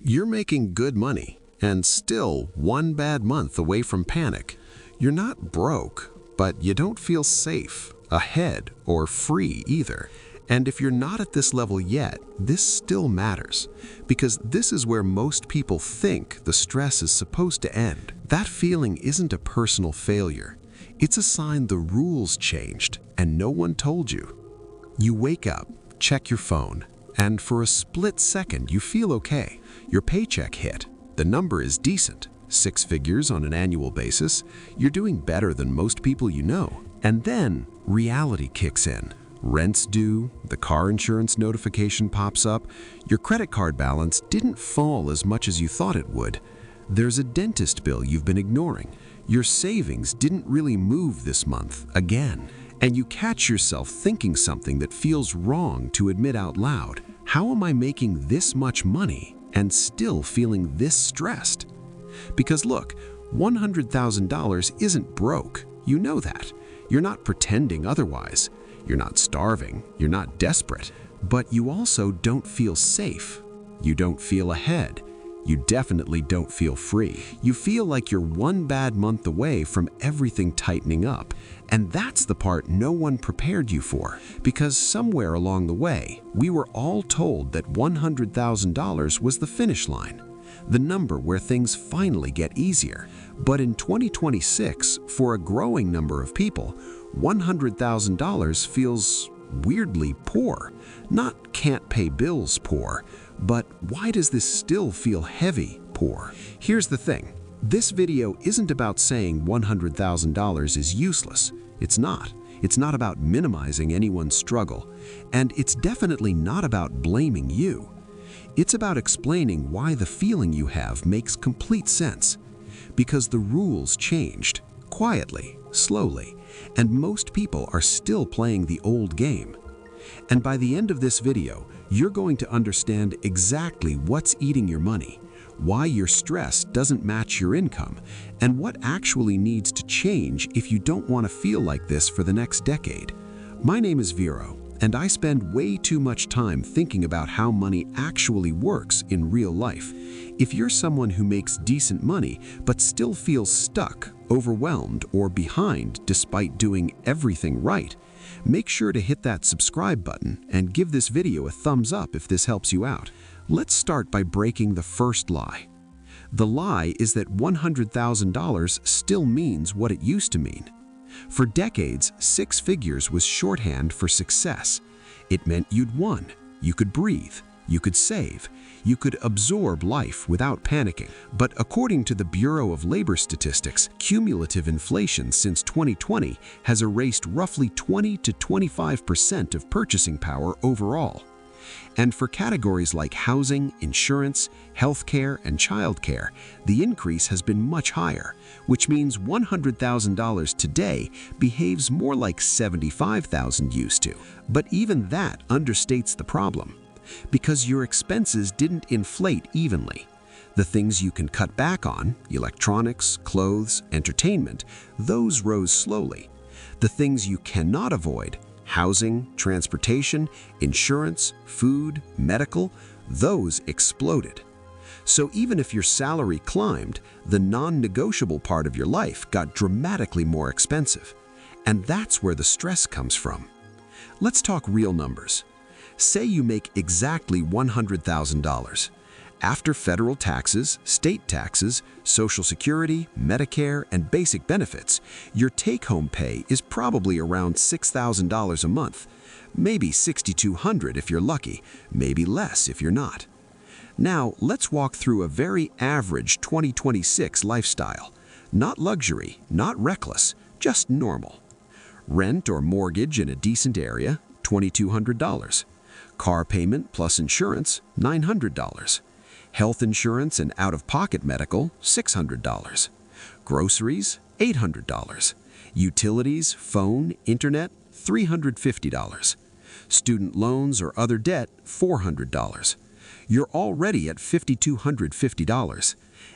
You're making good money and still one bad month away from panic. You're not broke, but you don't feel safe, ahead, or free either. And if you're not at this level yet, this still matters, because this is where most people think the stress is supposed to end. That feeling isn't a personal failure. It's a sign the rules changed and no one told you. You wake up, check your phone, and for a split second you feel okay. Your paycheck hit. The number is decent, 6 figures on an annual basis. You're doing better than most people you know. And then reality kicks in. Rent's due, the car insurance notification pops up, your credit card balance didn't fall as much as you thought it would. There's a dentist bill you've been ignoring. Your savings didn't really move this month, again. And you catch yourself thinking something that feels wrong to admit out loud. How am I making this much money and still feeling this stressed? Because look, $100,000 isn't broke. You know that. You're not pretending otherwise. You're not starving, you're not desperate, but you also don't feel safe. You don't feel ahead. You definitely don't feel free. You feel like you're one bad month away from everything tightening up. And that's the part no one prepared you for, because somewhere along the way, we were all told that $100,000 was the finish line, the number where things finally get easier. But in 2026, for a growing number of people, $100,000 feels weirdly poor. Not can't pay bills poor, but why does this still feel heavy poor? Here's the thing. This video isn't about saying $100,000 is useless. It's not. It's not about minimizing anyone's struggle. And it's definitely not about blaming you. It's about explaining why the feeling you have makes complete sense. Because the rules changed, quietly, slowly, and most people are still playing the old game. And by the end of this video, you're going to understand exactly what's eating your money, why your stress doesn't match your income, and what actually needs to change if you don't want to feel like this for the next decade. My name is Vero, and I spend way too much time thinking about how money actually works in real life. If you're someone who makes decent money but still feels stuck, overwhelmed, or behind despite doing everything right, make sure to hit that subscribe button and give this video a thumbs up if this helps you out. Let's start by breaking the first lie. The lie is that $100,000 still means what it used to mean. For decades, 6 figures was shorthand for success. It meant you'd won, you could breathe, you could save, you could absorb life without panicking. But according to the Bureau of Labor Statistics, cumulative inflation since 2020 has erased roughly 20 to 25% of purchasing power overall. And for categories like housing, insurance, healthcare, and childcare, the increase has been much higher, which means $100,000 today behaves more like $75,000 used to. But even that understates the problem, because your expenses didn't inflate evenly. The things you can cut back on, electronics, clothes, entertainment, those rose slowly. The things you cannot avoid, housing, transportation, insurance, food, medical, those exploded. So even if your salary climbed, the non-negotiable part of your life got dramatically more expensive. And that's where the stress comes from. Let's talk real numbers. Say you make exactly $100,000. After federal taxes, state taxes, Social Security, Medicare, and basic benefits, your take-home pay is probably around $6,000 a month, maybe $6,200 if you're lucky, maybe less if you're not. Now, let's walk through a very average 2026 lifestyle. Not luxury, not reckless, just normal. Rent or mortgage in a decent area, $2,200. Car payment plus insurance, $900. Health insurance and out-of-pocket medical, $600. Groceries, $800. Utilities, phone, internet, $350. Student loans or other debt, $400. You're already at $5,250.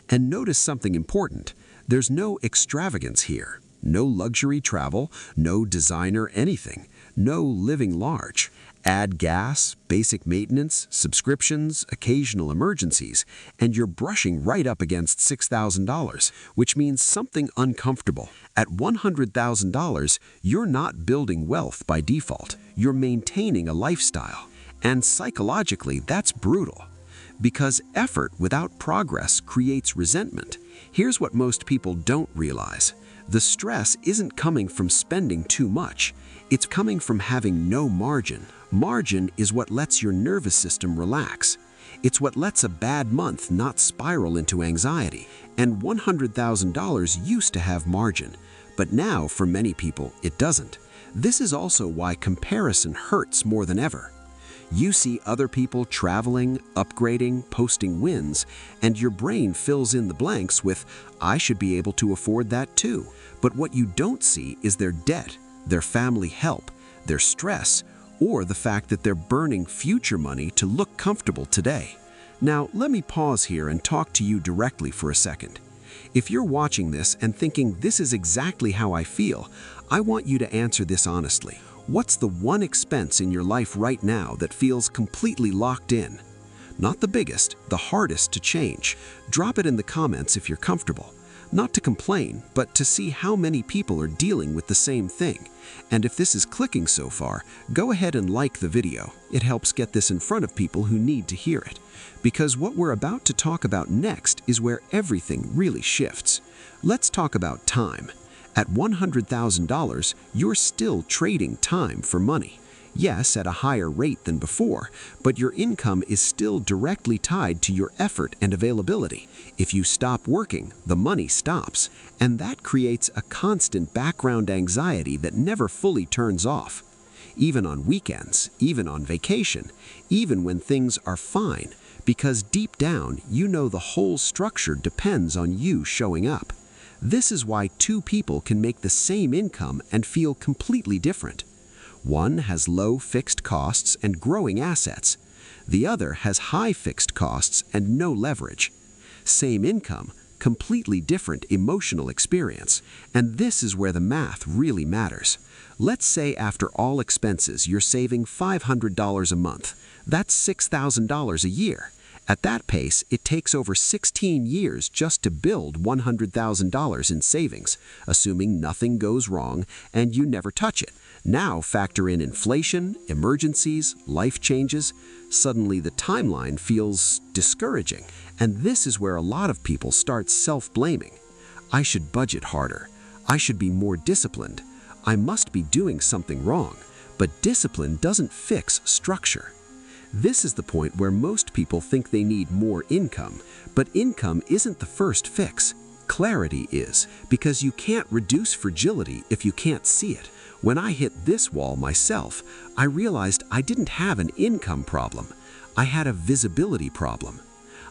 And notice something important. There's no extravagance here. No luxury travel, no designer anything, no living large. Add gas, basic maintenance, subscriptions, occasional emergencies, and you're brushing right up against $6,000, which means something uncomfortable. At $100,000, you're not building wealth by default. You're maintaining a lifestyle. And psychologically, that's brutal. Because effort without progress creates resentment. Here's what most people don't realize. The stress isn't coming from spending too much. It's coming from having no margin. Margin is what lets your nervous system relax. It's what lets a bad month not spiral into anxiety. And $100,000 used to have margin. But now, for many people, it doesn't. This is also why comparison hurts more than ever. You see other people traveling, upgrading, posting wins, and your brain fills in the blanks with, "I should be able to afford that too." But what you don't see is their debt, their family help, their stress, or the fact that they're burning future money to look comfortable today. Now, let me pause here and talk to you directly for a second. If you're watching this and thinking, "This is exactly how I feel," I want you to answer this honestly. What's the one expense in your life right now that feels completely locked in? Not the biggest, the hardest to change. Drop it in the comments if you're comfortable. Not to complain, but to see how many people are dealing with the same thing. And if this is clicking so far, go ahead and like the video. It helps get this in front of people who need to hear it. Because what we're about to talk about next is where everything really shifts. Let's talk about time. At $100,000, you're still trading time for money. Yes, at a higher rate than before, but your income is still directly tied to your effort and availability. If you stop working, the money stops, and that creates a constant background anxiety that never fully turns off. Even on weekends, even on vacation, even when things are fine, because deep down, you know the whole structure depends on you showing up. This is why two people can make the same income and feel completely different. One has low fixed costs and growing assets. The other has high fixed costs and no leverage. Same income, completely different emotional experience. And this is where the math really matters. Let's say after all expenses, you're saving $500 a month. That's $6,000 a year. At that pace, it takes over 16 years just to build $100,000 in savings, assuming nothing goes wrong and you never touch it. Now factor in inflation, emergencies, life changes. Suddenly the timeline feels discouraging. And this is where a lot of people start self-blaming. I should budget harder. I should be more disciplined. I must be doing something wrong. But discipline doesn't fix structure. This is the point where most people think they need more income, but income isn't the first fix. Clarity is, because you can't reduce fragility if you can't see it. When I hit this wall myself, I realized I didn't have an income problem. I had a visibility problem.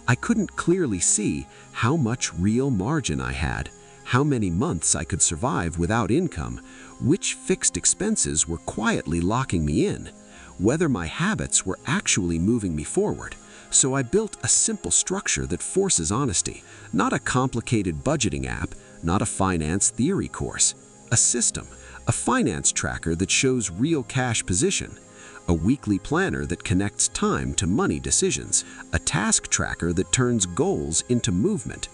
I couldn't clearly see how much real margin I had, how many months I could survive without income, which fixed expenses were quietly locking me in, whether my habits were actually moving me forward. So I built a simple structure that forces honesty, not a complicated budgeting app, not a finance theory course, a system, a finance tracker that shows real cash position, a weekly planner that connects time to money decisions, a task tracker that turns goals into movement,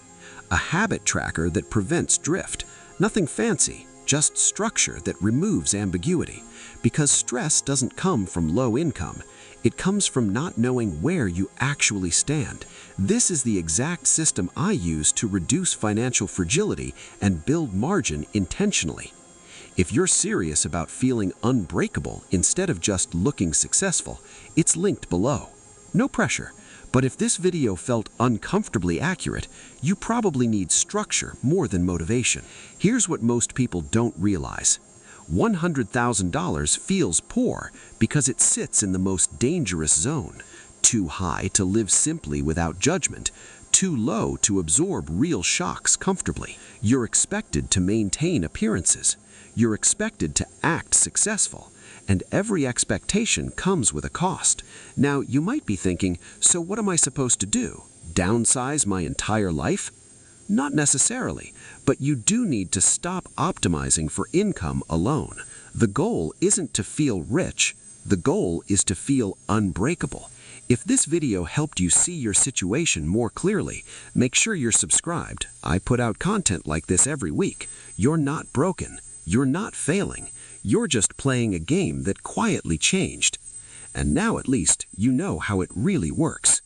a habit tracker that prevents drift. Nothing fancy, just structure that removes ambiguity. Because stress doesn't come from low income. It comes from not knowing where you actually stand. This is the exact system I use to reduce financial fragility and build margin intentionally. If you're serious about feeling unbreakable instead of just looking successful, it's linked below. No pressure. But if this video felt uncomfortably accurate, you probably need structure more than motivation. Here's what most people don't realize. $100,000 feels poor because it sits in the most dangerous zone. Too high to live simply without judgment, too low to absorb real shocks comfortably. You're expected to maintain appearances. You're expected to act successful. And every expectation comes with a cost. Now, you might be thinking, so what am I supposed to do? Downsize my entire life? Not necessarily, but you do need to stop optimizing for income alone. The goal isn't to feel rich. The goal is to feel unbreakable. If this video helped you see your situation more clearly, make sure you're subscribed. I put out content like this every week. You're not broken. You're not failing. You're just playing a game that quietly changed. And now at least you know how it really works.